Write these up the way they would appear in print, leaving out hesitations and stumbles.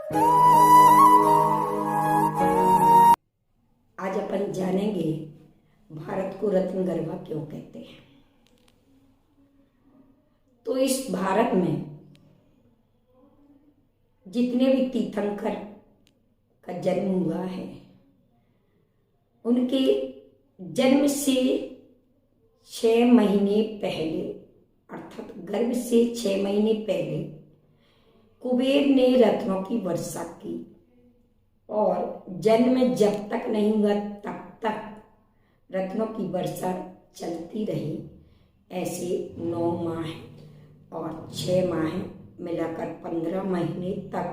आज अपन जानेंगे भारत को रत्न गरबा क्यों कहते हैं। तो इस भारत में जितने भी तीर्थंकर का जन्म हुआ है, उनके जन्म से 6 महीने पहले, अर्थात गर्भ से 6 महीने पहले कुबेर ने रत्नों की वर्षा की और जन्म जब तक नहीं हुआ तब तक रत्नों की वर्षा चलती रही। ऐसे 9 माह और 6 माह मिलाकर 15 महीने तक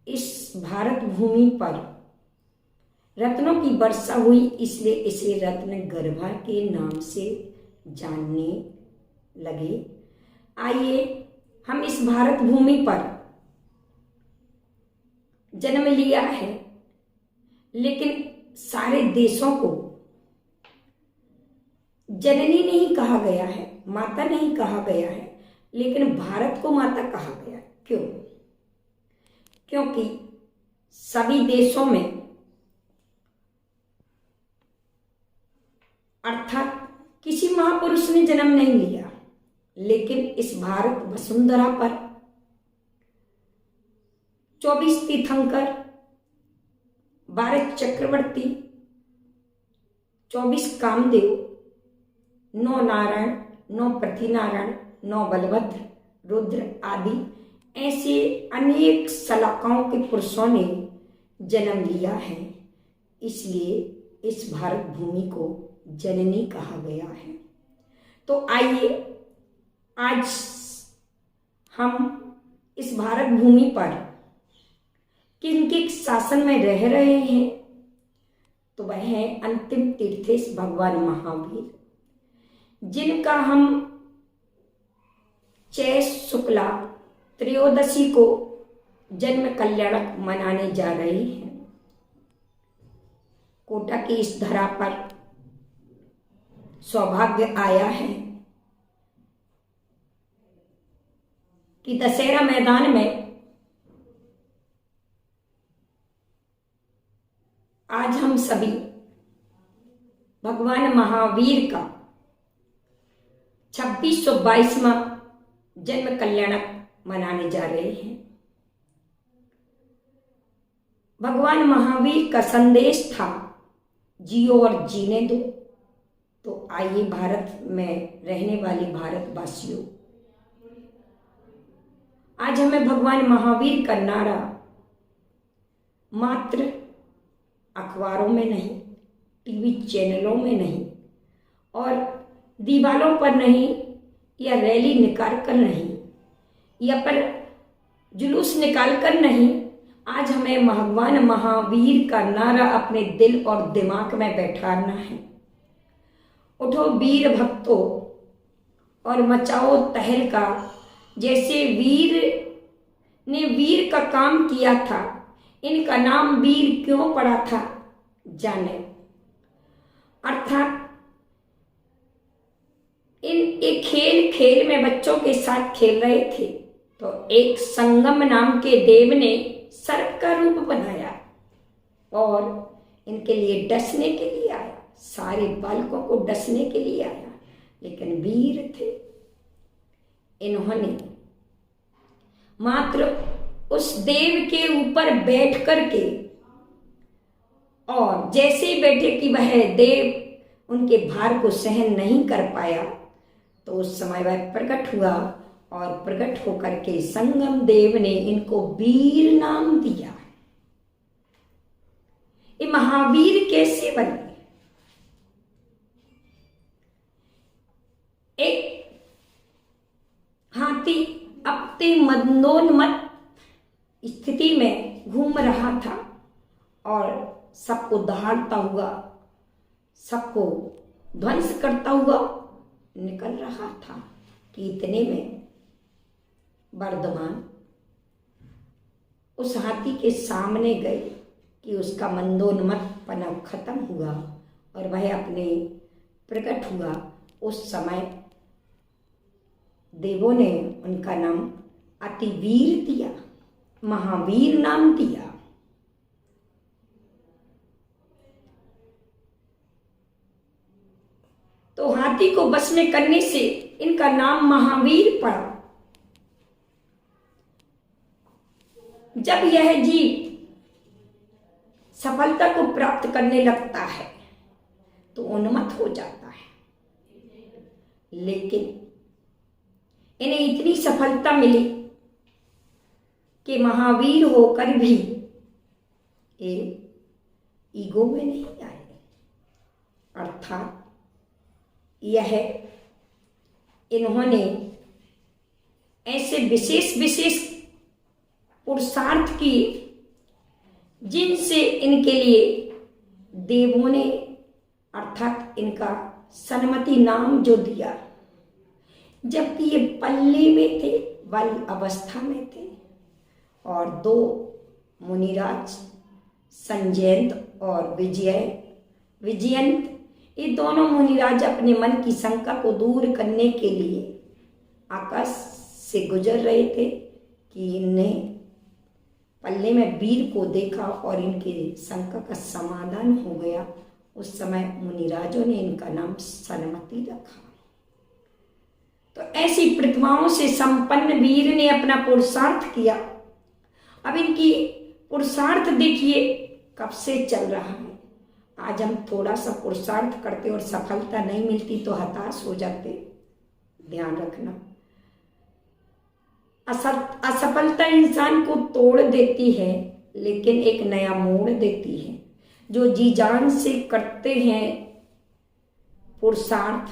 इस भारत भूमि पर रत्नों की वर्षा हुई, इसलिए इसे रत्न गर्भा के नाम से जानने लगे। आइए हम इस भारत भूमि पर जन्म लिया है, लेकिन सारे देशों को जननी नहीं कहा गया है, माता नहीं कहा गया है, लेकिन भारत को माता कहा गया है। क्यों? क्योंकि सभी देशों में, अर्थात किसी महापुरुष ने जन्म नहीं लिया, लेकिन इस भारत वसुंधरा पर 24 तीर्थंकर, 12 चक्रवर्ती, 24 कामदेव, 9 नारायण, 9 पृथ्वीनारायण, 9 बलभद्र, रुद्र आदि ऐसे अनेक शलाकाओं के पुरुषों ने जन्म लिया है। इसलिए इस भारत भूमि को जननी कहा गया है। तो आइए आज हम इस भारत भूमि पर किनके शासन में रह रहे हैं, तो वह है अंतिम तीर्थेश भगवान महावीर, जिनका हम चैत शुक्ला त्रयोदशी को जन्म कल्याणक मनाने जा रहे हैं। कोटा की इस धरा पर सौभाग्य आया है कि दशहरा मैदान में आज हम सभी भगवान महावीर का 2622वां जन्म कल्याणक मनाने जा रहे हैं। भगवान महावीर का संदेश था जियो और जीने दो। तो आइए भारत में रहने वाले भारतवासियों, आज हमें भगवान महावीर का नारा मात्र अखबारों में नहीं, टीवी चैनलों में नहीं और दीवारों पर नहीं, या रैली निकाल कर नहीं, या पर जुलूस निकाल कर नहीं, आज हमें भगवान महावीर का नारा अपने दिल और दिमाग में बैठाना है। उठो वीर भक्तों और मचाओ तहलका। जैसे वीर ने वीर का काम किया था, इनका नाम वीर क्यों पड़ा था जाने। अर्थात एक खेल में बच्चों के साथ खेल रहे थे, तो एक संगम नाम के देव ने सर्प का रूप बनाया और इनके लिए डसने के लिए आया, सारे बालकों को डसने के लिए आया, लेकिन वीर थे। इन्होंने मात्र उस देव के ऊपर बैठ करके, और जैसे ही बैठे कि वह देव उनके भार को सहन नहीं कर पाया, तो उस समय वह प्रकट हुआ और प्रकट होकर के संगम देव ने इनको वीर नाम दिया। ये महावीर कैसे बने? एक हाथी अपने मदोन्मत्त स्थिति में घूम रहा था और सबको दहाड़ता हुआ, सबको ध्वंस करता हुआ निकल रहा था कि इतने में वर्धमान उस हाथी के सामने गए कि उसका मंदोन्मत्तपना खत्म हुआ और वह अपने प्रकट हुआ। उस समय देवों ने उनका नाम अतिवीर दिया महावीर नाम दिया। तो हाथी को बस में करने से इनका नाम महावीर पड़ा। जब यह जीव सफलता को प्राप्त करने लगता है तो उन्मत्त हो जाता है, लेकिन इन्हें इतनी सफलता मिली कि महावीर होकर भी ये ईगो में नहीं आए, अर्थात यह इन्होंने ऐसे विशेष विशेष पुरुषार्थ किए जिनसे इनके लिए देवों ने अर्थात इनका सन्मति नाम जो दिया, जबकि ये पल्ले में थे, बाल अवस्था में थे। और दो मुनिराज संजयंत और विजयंत ये दोनों मुनिराज अपने मन की शंका को दूर करने के लिए आकाश से गुजर रहे थे कि इन्हें पल्ले में वीर को देखा और इनकी शंका का समाधान हो गया। उस समय मुनिराजों ने इनका नाम सन्मति रखा। तो ऐसी प्रतिभाओं से संपन्न वीर ने अपना पुरुषार्थ किया। अब इनकी पुरुषार्थ देखिए कब से चल रहा है। आज हम थोड़ा सा पुरुषार्थ करते और सफलता नहीं मिलती तो हताश हो जाते। ध्यान रखना, असफलता इंसान को तोड़ देती है लेकिन एक नया मोड़ देती है। जो जी जान से करते हैं पुरुषार्थ,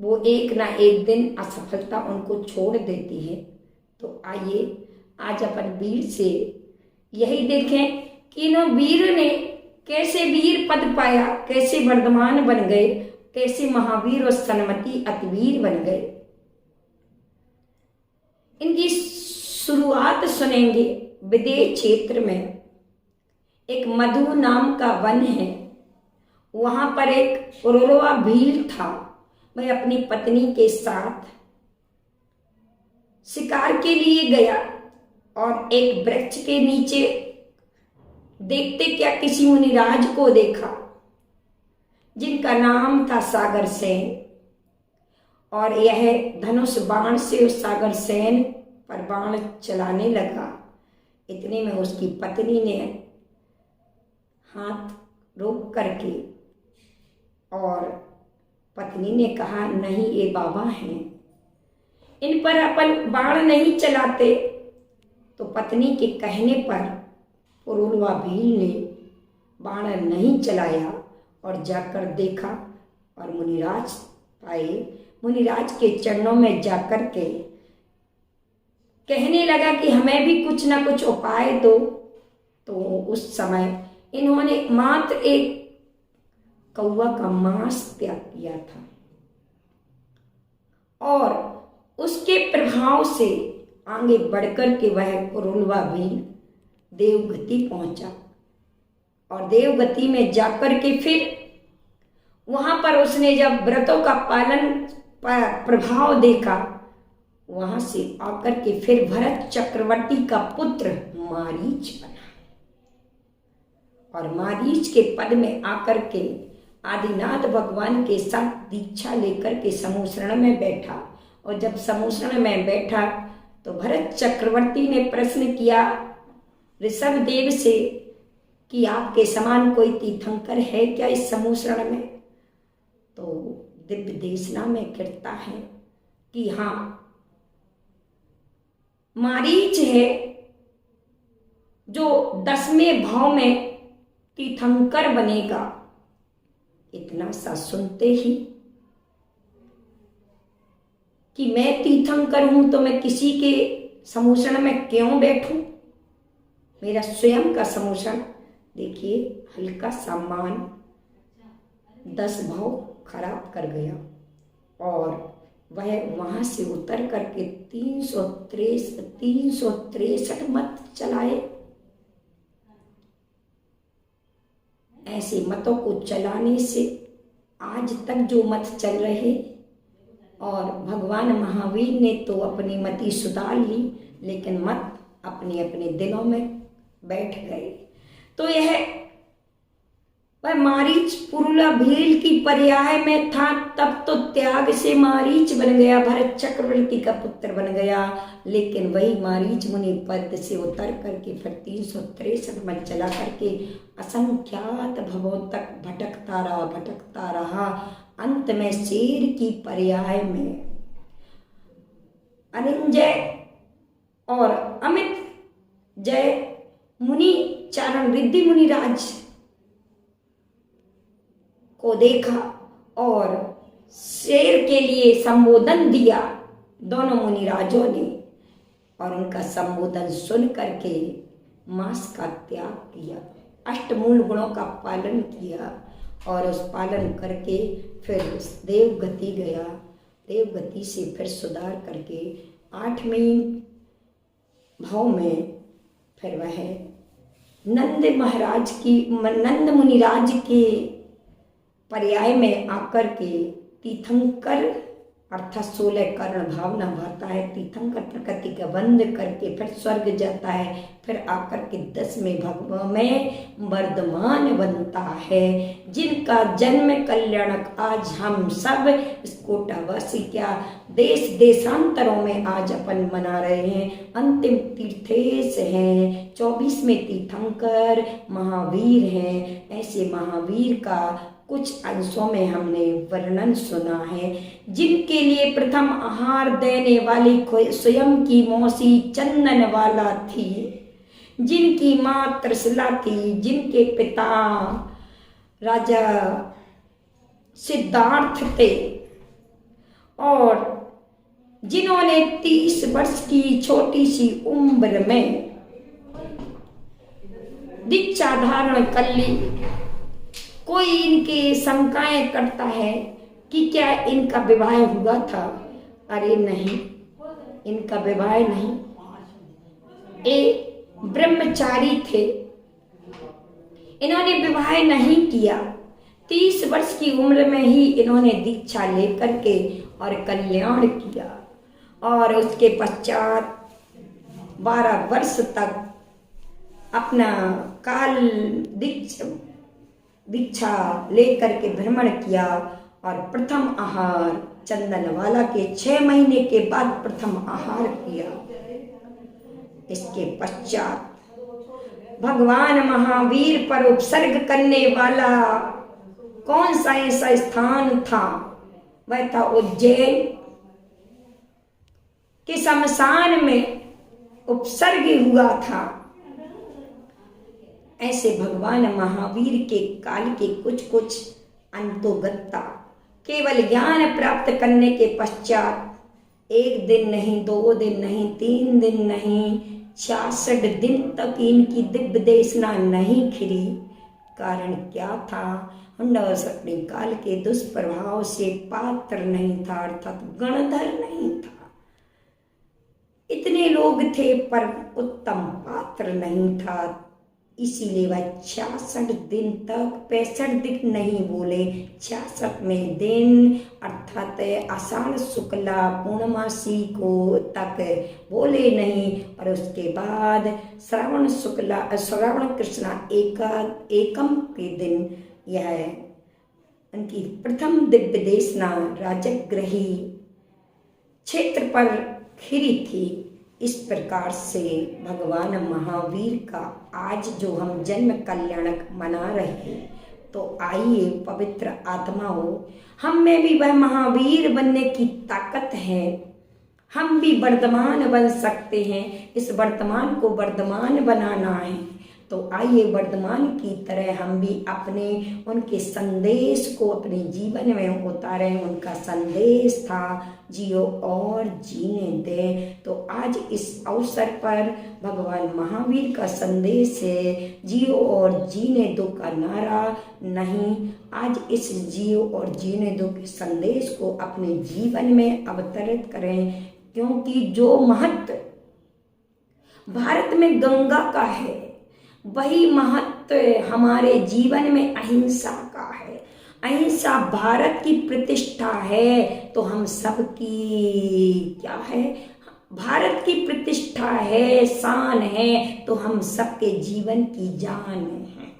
वो एक ना एक दिन असफलता उनको छोड़ देती है। तो आइए आज अपन वीर से यही देखें कि इन वीर ने कैसे वीर पद पाया, कैसे वर्धमान बन गए, कैसे महावीर और सन्मति अतिवीर बन गए। इनकी शुरुआत सुनेंगे। विदेह क्षेत्र में एक मधु नाम का वन है, वहां पर एक पुरुरवा भील था। वह अपनी पत्नी के साथ शिकार के लिए गया और एक वृक्ष के नीचे देखते क्या किसी मुनिराज को देखा जिनका नाम था सागर सेन। और यह धनुष बाण से उस सागर सेन पर बाण चलाने लगा। इतने में उसकी पत्नी ने हाथ रोक करके और पत्नी ने कहा, नहीं ये बाबा हैं, इन पर अपन बाण नहीं चलाते। तो पत्नी के कहने पर पुरुरवा भील ने बाण नहीं चलाया और जाकर देखा और मुनिराज पाए। मुनिराज के चरणों में जाकर के कहने लगा कि हमें भी कुछ ना कुछ उपाय दो। तो उस समय इन्होंने मात्र एक कौवा का मांस त्याग किया था और उसके प्रभाव से आगे बढ़कर के वह पुरुरवा भी देवगति पहुंचा। और देवगति में जाकर के फिर वहां पर उसने जब व्रतों का पालन प्रभाव देखा, वहां से आकर के फिर भरत चक्रवर्ती का पुत्र मारीच बना और मारीच के पद में आकर के आदिनाथ भगवान के साथ दीक्षा लेकर के समूसरण में बैठा। और जब समूसरण में बैठा तो भरत चक्रवर्ती ने प्रश्न किया ऋषभ देव से कि आपके समान कोई तीर्थंकर है क्या इस समूसरण में। तो दिव्य देशना में कहता है कि हाँ, मारीच है जो 10वें भाव में तीर्थंकर बनेगा। इतना सा सुनते ही कि मैं तीर्थंकर हूं तो मैं किसी के समूषण में क्यों बैठूं, मेरा स्वयं का समूषण। देखिए हल्का सम्मान 10 भाव खराब कर गया और वह वहां से उतर करके 363 मत चलाए। ऐसे मतों को चलाने से आज तक जो मत चल रहे, और भगवान महावीर ने तो अपनी मति सुधार ली, लेकिन मत अपने अपने दिलों में बैठ गए। तो यह वह मारीच पुरुला भील की पर्याय में था। तब तो त्याग से मारीच बन गया, भरत चक्रवर्ती का पुत्र बन गया। लेकिन वही मारीच मुनि पद से उतर करके फिर 363 में चला करके असंख्यात भवों तक भटकता रहा। अंत में शेर की पर्याय में अनिंजय और अमित जय मुनि चारण रिद्धि मुनिराज को देखा और शेर के लिए संबोधन दिया दोनों मुनिराजों ने, और उनका संबोधन सुन करके मांस का त्याग किया, अष्टमूल गुणों का पालन किया और उस पालन करके फिर देवगति गया। देवगति से फिर सुधार करके 8वें भाव में फिर वह नंद मुनिराज के पर्याय में आकर के तीर्थंकर अर्थात 16 कर्ण भावना भरता है। तीर्थंकर प्रकृति का बंद करके फिर स्वर्ग जाता है, फिर आकर के 10वें भव में वर्धमान बनता है। जिनका जन्म कल्याणक आज हम सब इस कोटावासी क्या देश देशांतरों में आज अपन मना रहे हैं। अंतिम तीर्थेश हैं, 24वें तीर्थंकर महावीर हैं। ऐसे महावीर का कुछ अंशों में हमने वर्णन सुना है। जिनके लिए प्रथम आहार देने वाली स्वयं की मौसी चंदन वाला थी, जिनकी माँ त्रिशला थी, जिनके पिता राजा सिद्धार्थ थे और जिन्होंने 30 वर्ष की छोटी सी उम्र में दीक्षा धारण कर ली। कोई इनके शंकाएं करता है कि क्या इनका विवाह हुआ था? अरे नहीं, इनका विवाह नहीं, ये ब्रह्मचारी थे, इन्होंने विवाह नहीं किया। 30 वर्ष की उम्र में ही इन्होंने दीक्षा लेकर के और कल्याण किया और उसके पश्चात 12 वर्ष तक अपना काल दीक्षा लेकर के भ्रमण किया और प्रथम आहार चंदनवाला के 6 महीने के बाद प्रथम आहार किया। इसके पश्चात भगवान महावीर पर उपसर्ग करने वाला कौन सा ऐसा स्थान था? वह था उज्जैन के शमशान में उपसर्ग हुआ था। ऐसे भगवान महावीर के काल के कुछ अंतोगत्ता केवल ज्ञान प्राप्त करने के पश्चात 1 दिन नहीं, 2 दिन नहीं, 3 दिन नहीं, 66 दिन तक इनकी दिव्य देशना नहीं खिली। कारण क्या था? अपने काल के दुष्प्रभाव से पात्र नहीं था, अर्थात गणधर नहीं था। इतने लोग थे पर उत्तम पात्र नहीं था। इसीलिए वह 66 दिन तक 65 दिन नहीं बोले, 66वें दिन अर्थात आषाढ़ शुक्ला पूर्णमासी को तक बोले नहीं। और उसके बाद श्रावण कृष्णा एकम के दिन यह उनकी प्रथम दिव्य देशना राजगृही क्षेत्र पर खिरी थी। इस प्रकार से भगवान महावीर का आज जो हम जन्म कल्याणक मना रहे हैं, तो आइए पवित्र आत्माओं, हम में भी वह महावीर बनने की ताकत है। हम भी वर्धमान बन सकते हैं। इस वर्तमान को वर्धमान बनाना है, तो आइए वर्धमान की तरह हम भी अपने उनके संदेश को अपने जीवन में उतारें। उनका संदेश था जियो और जीने दे। तो आज इस अवसर पर भगवान महावीर का संदेश है जियो और जीने दो का नारा नहीं। आज इस जियो और जीने दो के संदेश को अपने जीवन में अवतरित करें, क्योंकि जो महत्व भारत में गंगा का है, वही महत्व हमारे जीवन में अहिंसा का है। अहिंसा भारत की प्रतिष्ठा है, तो हम सबकी क्या है? भारत की प्रतिष्ठा है, शान है, तो हम सबके जीवन की जान है।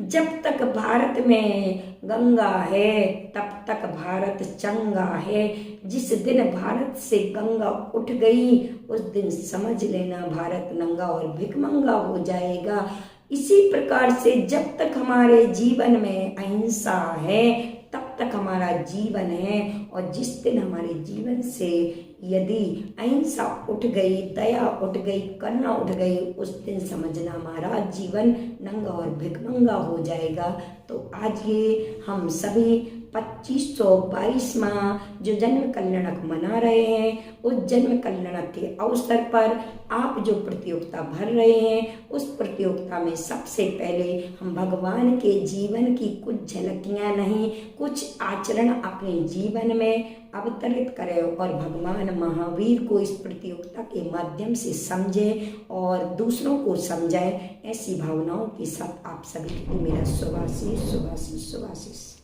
जब तक भारत में गंगा है तब तक भारत चंगा है। जिस दिन भारत से गंगा उठ गई उस दिन समझ लेना भारत नंगा और भिखमंगा हो जाएगा। इसी प्रकार से जब तक हमारे जीवन में अहिंसा है तब तक हमारा जीवन है, और जिस दिन हमारे जीवन से यदि अहिंसा उठ गई, दया उठ गई, करुणा उठ गई, उस दिन समझना हमारा जीवन नंगा और भिखमंगा हो जाएगा। तो आज ये हम सभी 2522वां जो जन्म कल्याणक मना रहे हैं, उस जन्म कल्याणक के अवसर पर आप जो प्रतियोगिता भर रहे हैं, उस प्रतियोगिता में सबसे पहले हम भगवान के जीवन की कुछ झलकियां नहीं, कुछ आचरण अपने जीवन में अवतरित करें और भगवान महावीर को इस प्रतियोगिता के माध्यम से समझें और दूसरों को समझाएं। ऐसी भावनाओं के साथ आप सभी को मेरा शुभाशीष शुभाशीष शुभाशीष।